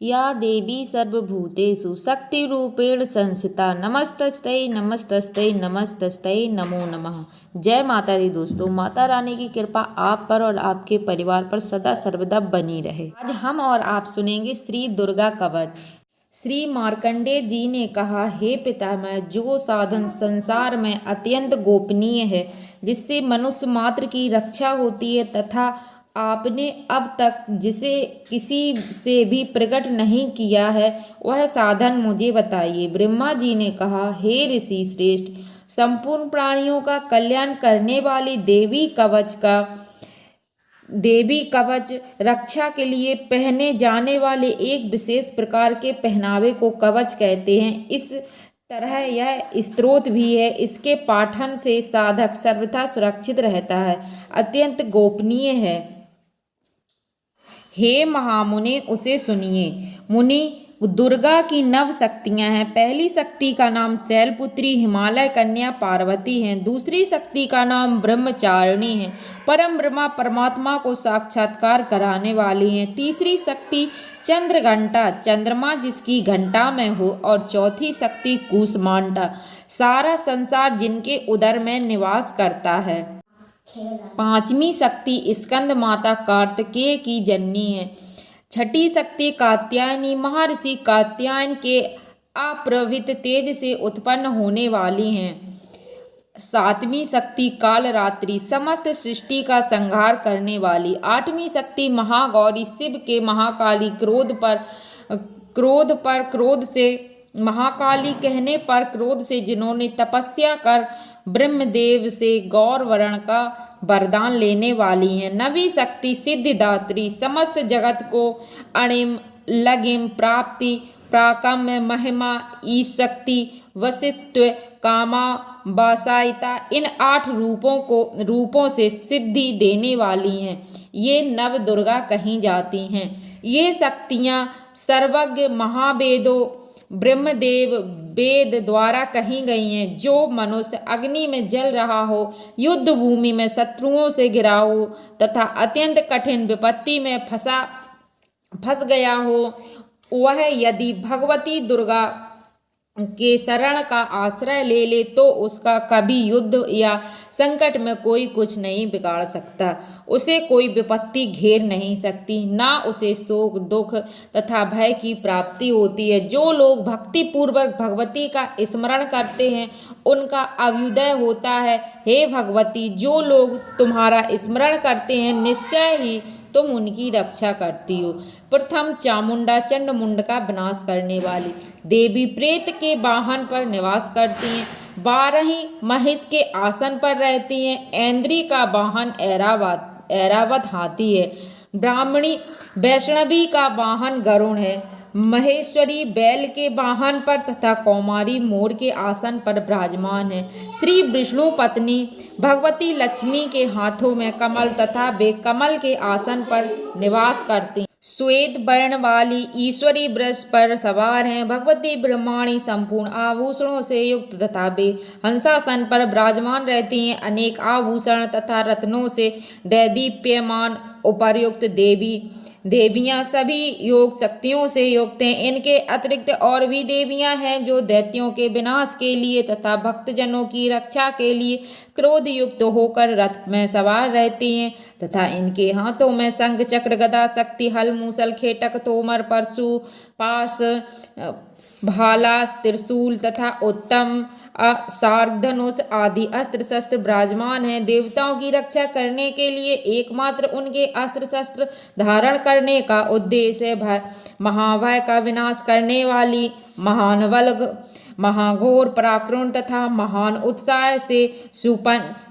या देवी सर्वभूतेषु शक्तिरूपेण संस्थिता नमस्तस्यै नमस्तस्यै नमस्तस्यै नमो नमः। जय माता दी दोस्तों, माता रानी की कृपा आप पर और आपके परिवार पर सदा सर्वदा बनी रहे। आज हम और आप सुनेंगे श्री दुर्गा कवच। श्री मार्कंडेय जी ने कहा, हे पितामह, जो साधन संसार में अत्यंत गोपनीय है, जिससे मनुष्य मात्र की रक्षा होती है, तथा आपने अब तक जिसे किसी से भी प्रकट नहीं किया है, वह साधन मुझे बताइए। ब्रह्मा जी ने कहा, हे ऋषि श्रेष्ठ, संपूर्ण प्राणियों का कल्याण करने वाली देवी कवच रक्षा के लिए पहने जाने वाले एक विशेष प्रकार के पहनावे को कवच कहते हैं। इस तरह यह स्तोत्र भी है। इसके पाठन से साधक सर्वथा सुरक्षित रहता है, अत्यंत गोपनीय है। हे महामुनि, उसे सुनिए। मुनि, दुर्गा की नव शक्तियां हैं। पहली शक्ति का नाम शैलपुत्री हिमालय कन्या पार्वती है। दूसरी शक्ति का नाम ब्रह्मचारिणी है, परम ब्रह्मा परमात्मा को साक्षात्कार कराने वाली है। तीसरी शक्ति चंद्रघंटा, चंद्रमा जिसकी घंटा में हो। और चौथी शक्ति कूष्मांडा, सारा संसार जिनके उदर में निवास करता है। पांचवी शक्ति स्कंद माता कार्तिकेय की जननी है। छठी शक्ति कात्यायनी, महर्षि कात्यायन के अप्रभित तेज से उत्पन्न होने वाली हैं। सातवीं शक्ति कालरात्रि, समस्त सृष्टि का संहार करने वाली। आठवीं शक्ति महागौरी, शिव के महाकाली, क्रोध से महाकाली कहने पर क्रोध से जिन्होंने तपस्या कर ब्रह्मदेव से गौर वर्ण का वरदान लेने वाली हैं। नवी शक्ति सिद्धिदात्री, समस्त जगत को अणिम लगिम प्राप्ति प्राकम्य महिमा ईश शक्ति वसित्व कामा बासायिता, इन 8 रूपों से सिद्धि देने वाली हैं। ये नव दुर्गा कही जाती हैं। ये शक्तियाँ सर्वज्ञ महावेदों ब्रह्मदेव वेद द्वारा कही गई हैं। जो मनुष्य अग्नि में जल रहा हो, युद्ध भूमि में शत्रुओं से घिरा हो तथा अत्यंत कठिन विपत्ति में फंस गया हो, वह यदि भगवती दुर्गा के शरण का आश्रय ले ले तो उसका कभी युद्ध या संकट में कोई कुछ नहीं बिगाड़ सकता। उसे कोई विपत्ति घेर नहीं सकती, ना उसे शोक दुख तथा भय की प्राप्ति होती है। जो लोग भक्ति पूर्वक भगवती का स्मरण करते हैं, उनका अभ्युदय होता है। हे भगवती, जो लोग तुम्हारा स्मरण करते हैं, निश्चय ही तुम उनकी रक्षा करती हो। प्रथम चामुंडा, चंडमुंड का विनाश करने वाली देवी, प्रेत के वाहन पर निवास करती हैं। 12 महिष के आसन पर रहती हैं। ऐन्द्री का वाहन ऐरावत हाथी है। ब्राह्मणी वैष्णवी का वाहन गरुण है। महेश्वरी बैल के वाहन पर तथा कौमारी मोर के आसन पर विराजमान है। श्री विष्णु पत्नी भगवती लक्ष्मी के हाथों में कमल तथा वे कमल के आसन पर निवास करती। श्वेत वर्ण वाली ईश्वरी वृष पर सवार हैं। भगवती ब्रह्माणी संपूर्ण आभूषणों से युक्त तथा वे हंसासन पर विराजमान रहती हैं। अनेक आभूषण तथा रत्नों से दैदीप्यमान उपर्युक्त देवियां सभी योग शक्तियों से युक्त हैं। इनके अतिरिक्त और भी देवियां हैं जो दैत्यों के विनाश के लिए तथा भक्तजनों की रक्षा के लिए क्रोध युक्त होकर रथ में सवार रहती हैं तथा इनके हाथों में शंख चक्र गदा शक्ति हल मूसल खेटक तोमर परशु पास भाला त्रिशूल तथा उत्तम सार्धनुष आदि अस्त्र शस्त्र विराजमान हैं। देवताओं की रक्षा करने के लिए एकमात्र उनके अस्त्र शस्त्र धारण करने का उद्देश्य है। महाभय का विनाश करने वाली महान बल महाघोर पराक्रम तथा महान उत्साह से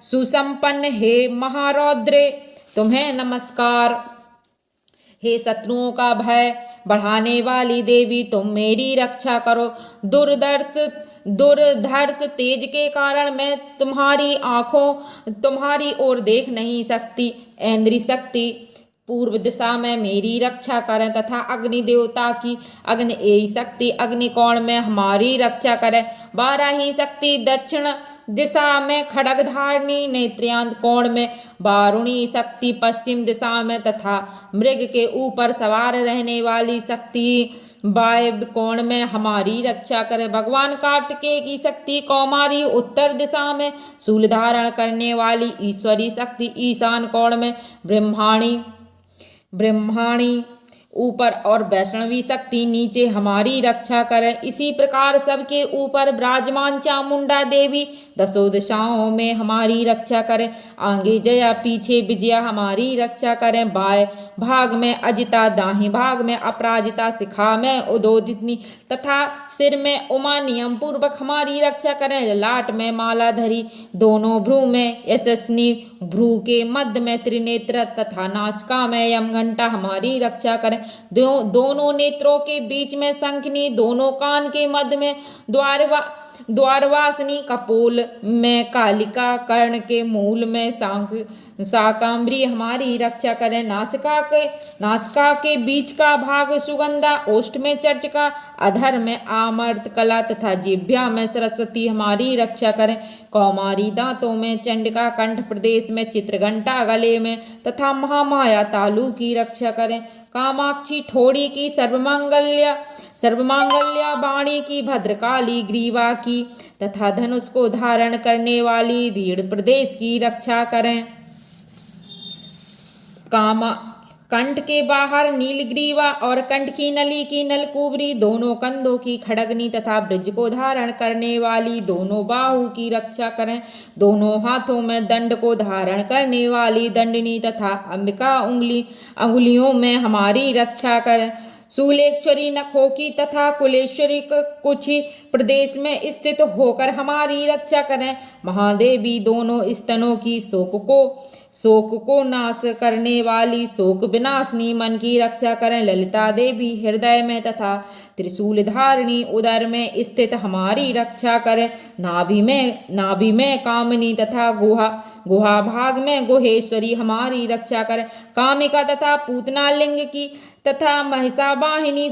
सुसंपन्न हे महारौद्रे, तुम्हें नमस्कार। हे शत्रुओं का भय बढ़ाने वाली देवी, तुम मेरी रक्षा करो। दुर्धर्ष तेज के कारण मैं तुम्हारी आंखों तुम्हारी ओर देख नहीं सकती। ऐन्द्री शक्ति पूर्व दिशा में मेरी रक्षा करें तथा अग्नि देवता की अग्नि शक्ति अग्निकोण में हमारी रक्षा करें। 12 शक्ति दक्षिण दिशा में खड्गधारिणी, नेत्र्यांत कोण में वारुणी शक्ति, पश्चिम दिशा में तथा मृग के ऊपर सवार रहने वाली शक्ति वायव्य कोण में हमारी रक्षा करे। भगवान कार्तिकेय की शक्ति कौमारी, उत्तर दिशा में शूल धारण करने वाली ईश्वरी शक्ति ईशान कोण में ब्रह्माणी ऊपर और वैष्णवी शक्ति नीचे हमारी रक्षा करे। इसी प्रकार सबके ऊपर विराजमान चामुंडा देवी दसों दिशाओं में हमारी रक्षा करे। आगे जया, पीछे विजया हमारी रक्षा करें। बाएं भाग में अजिता, दाहिने भाग में अपराजिता, शिखा में उदोदिनी तथा सिर में उमा नियम पूर्वक हमारी रक्षा करें। ललाट में मालाधरी, दोनों भ्रू में यशस्विनी, भ्रू के मध्य में त्रिनेत्र तथा नासिका में यमघंटा हमारी रक्षा करें। दोनों नेत्रों के बीच में शंखनी, दोनों कान के मध्य में द्वारवासिनी, कपोल में कालिका, कर्ण के मूल में शाकांबरी हमारी रक्षा करें। नासिका के बीच का भाग सुगंधा, ओष्ठ में चर्चिका, अधर में आमर्त कला तथा जिह्वा में सरस्वती हमारी रक्षा करें। कौमारी दांतों में चंडिका, कंठ प्रदेश में चित्रघंटा, गले में तथा महामाया तालु की रक्षा करें। कामाक्षी ठोड़ी की, सर्वमांगल्या वाणी की, भद्रकाली ग्रीवा की तथा धनुष को धारण करने वाली रीढ़ प्रदेश की रक्षा करें। कंठ के बाहर नीलग्रीवा और कंठ की नली की नलकुबरी, दोनों कंधों की खड़गनी तथा ब्रज को धारण करने वाली दोनों बाहु की रक्षा करें। दोनों हाथों में दंड को धारण करने वाली दंडनी तथा अंबिका अंगुलियों में हमारी रक्षा करें। शूलेश्वरी नखों की तथा कुलेश्वरी कुछ प्रदेश में स्थित होकर हमारी रक्षा करें। महादेवी दोनों स्तनों की शोक को नाश करने वाली शोक विनाशनी मन की रक्षा करें। ललिता देवी हृदय में तथा त्रिशूल धारिणी उदर में स्थित हमारी रक्षा करें। नाभि में कामिनी तथा गुहा भाग में गुहेश्वरी हमारी रक्षा करें। कामिका तथा पूतना लिंग की तथा महिषावाहिनी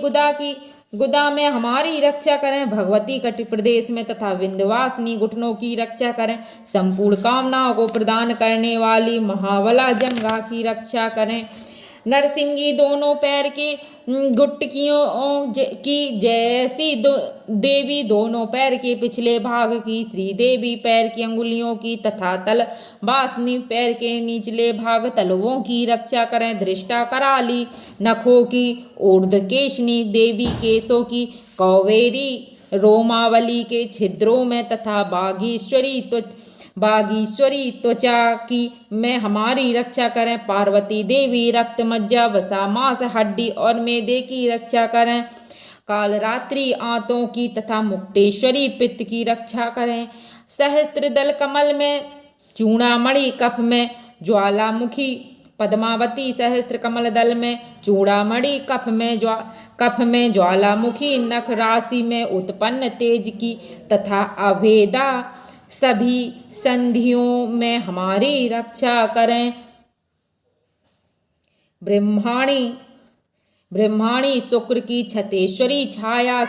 गुदा में हमारी रक्षा करें। भगवती कटि प्रदेश में तथा विंध्यवासिनी घुटनों की रक्षा करें। संपूर्ण कामनाओं को प्रदान करने वाली महाबला जंगा की रक्षा करें। नरसिंगी दोनों पैर की गुटकियों की जैसी देवी, दोनों पैर के पिछले भाग की श्रीदेवी, पैर की अंगुलियों की तथा तल वासनी पैर के निचले भाग तलवों की रक्षा करें। धृष्टा कराली नखों की, ऊर्ध्वकेशनी देवी केशों की, कौवेरी रोमावली के छिद्रों में तथा बागीश्वरी त्वचा की में हमारी रक्षा करें। पार्वती देवी रक्त, मज्जा, वसा, मांस, हड्डी और मेदे की रक्षा करें। कालरात्रि आंतों की तथा मुक्तेश्वरी पित्त की रक्षा करें। सहस्त्र दल कमल में चूड़ामणि, कफ में ज्वालामुखी, पद्मावती सहस्त्र कमल दल में चूड़ामणि, कफ में ज्वालामुखी, नख राशि में उत्पन्न तेज की तथा अभेदा सभी संधियों में हमारी रक्षा करें। ब्रह्माणी शुक्र की, छत्रेश्वरी छाया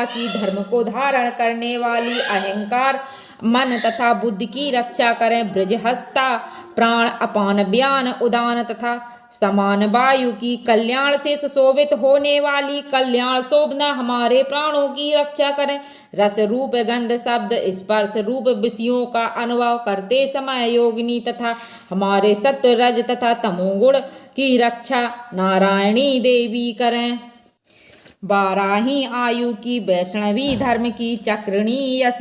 की, धर्म को धारण करने वाली, अहंकार, मन तथा बुद्धि की रक्षा करें। बृजहस्ता प्राण, अपान, व्यान, उदान तथा समान वायु की, कल्याण से सुशोभित होने वाली कल्याण शोभना हमारे प्राणों की रक्षा करें। रस रूप, गंध, शब्द, स्पर्श रूप विषयों का अनुभव करते समय योगिनी तथा हमारे सत्व, रज तथा तमोगुण की रक्षा नारायणी देवी करें। बाराही आयु की, वैष्णवी धर्म की, चक्रिणी यश,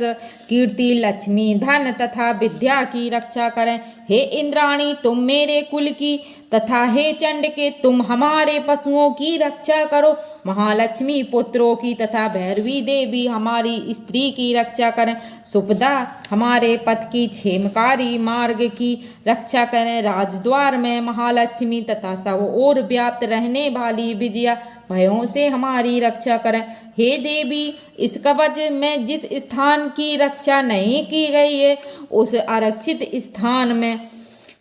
कीर्ति, लक्ष्मी, धन तथा विद्या की रक्षा करें। हे इंद्राणी तुम मेरे कुल की तथा हे चंड के तुम हमारे पशुओं की रक्षा करो। महालक्ष्मी पुत्रों की तथा भैरवी देवी हमारी स्त्री की रक्षा करें। सुपदा हमारे पथ की, क्षेमकारी मार्ग की रक्षा करें। राजद्वार में महालक्ष्मी तथा सब ओर व्याप्त रहने वाली विजया भयों से हमारी रक्षा करें। हे देवी इस कवच में जिस स्थान की रक्षा नहीं की गई है उस आरक्षित स्थान में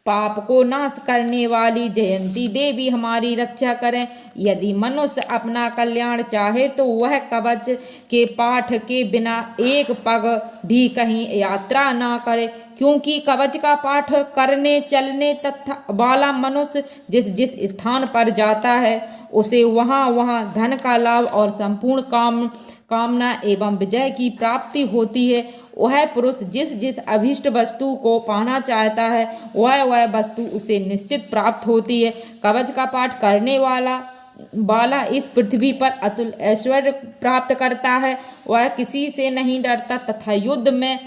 पाप को नाश करने वाली जयंती देवी हमारी रक्षा करें। यदि मनुष्य अपना कल्याण चाहे तो वह कवच के पाठ के बिना एक पग भी कहीं यात्रा ना करे, क्योंकि कवच का पाठ करने चलने तथा वाला मनुष्य जिस जिस स्थान पर जाता है उसे वहाँ वहाँ धन का लाभ और संपूर्ण कामना एवं विजय की प्राप्ति होती है। वह पुरुष जिस जिस अभीष्ट वस्तु को पाना चाहता है वह वस्तु उसे निश्चित प्राप्त होती है। कवच का पाठ करने वाला इस पृथ्वी पर अतुल ऐश्वर्य प्राप्त करता है। वह किसी से नहीं डरता तथा युद्ध में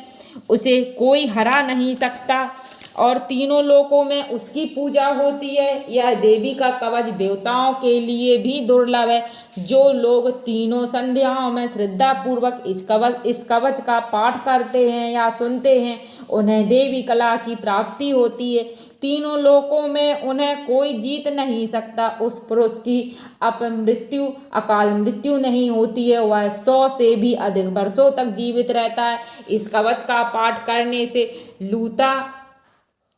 उसे कोई हरा नहीं सकता और तीनों लोकों में उसकी पूजा होती है। यह देवी का कवच देवताओं के लिए भी दुर्लभ है। जो लोग तीनों संध्याओं में श्रद्धा पूर्वक इस कवच का पाठ करते हैं या सुनते हैं उन्हें देवी कला की प्राप्ति होती है। तीनों लोकों में उन्हें कोई जीत नहीं सकता। उस पुरुष की अपमृत्यु अकाल मृत्यु नहीं होती है, वह 100 से भी अधिक वर्षों तक जीवित रहता है। इस कवच का पाठ करने से लूता,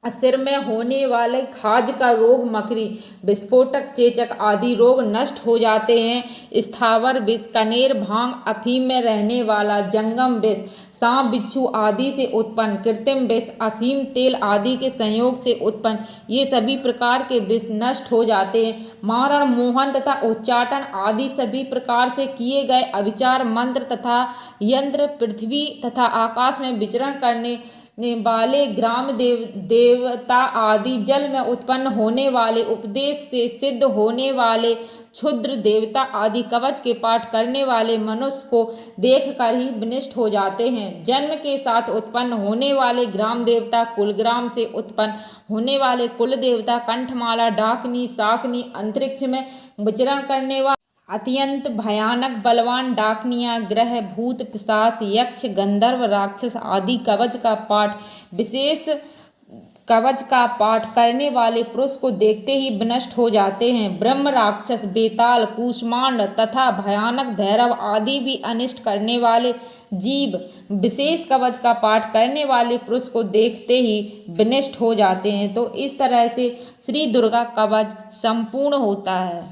सिर में होने वाले खाज का रोग, मकड़ी, विस्फोटक, चेचक आदि रोग नष्ट हो जाते हैं। स्थावर विष, कनेर, भांग, अफीम में रहने वाला जंगम विष, सांप बिच्छू आदि से उत्पन्न कृत्रिम विष, अफीम तेल आदि के संयोग से उत्पन्न ये सभी प्रकार के विष नष्ट हो जाते हैं। मारण, मोहन तथा उच्चाटन आदि सभी प्रकार से किए गए अविचार मंत्र तथा यंत्र, पृथ्वी तथा आकाश में विचरण करने वाले ग्राम देवता आदि, जल में उत्पन्न होने वाले, उपदेश से सिद्ध होने वाले क्षुद्र देवता आदि कवच के पाठ करने वाले मनुष्य को देखकर ही विनिष्ट हो जाते हैं। जन्म के साथ उत्पन्न होने वाले ग्राम देवता, कुलग्राम से उत्पन्न होने वाले कुल देवता, कंठमाला, डाकनी, शाकनी, अंतरिक्ष में विचरण करने वाले अत्यंत भयानक बलवान डाकनियाँ, ग्रह, भूत, पिशाच, यक्ष, गंधर्व, राक्षस आदि कवच का पाठ करने वाले पुरुष को देखते ही विनष्ट हो जाते हैं। ब्रह्म, राक्षस, बेताल, कूष्मांड तथा भयानक भैरव आदि भी अनिष्ट करने वाले जीव विशेष कवच का पाठ करने वाले पुरुष को देखते ही विनष्ट हो जाते हैं। तो इस तरह से श्री दुर्गा कवच संपूर्ण होता है।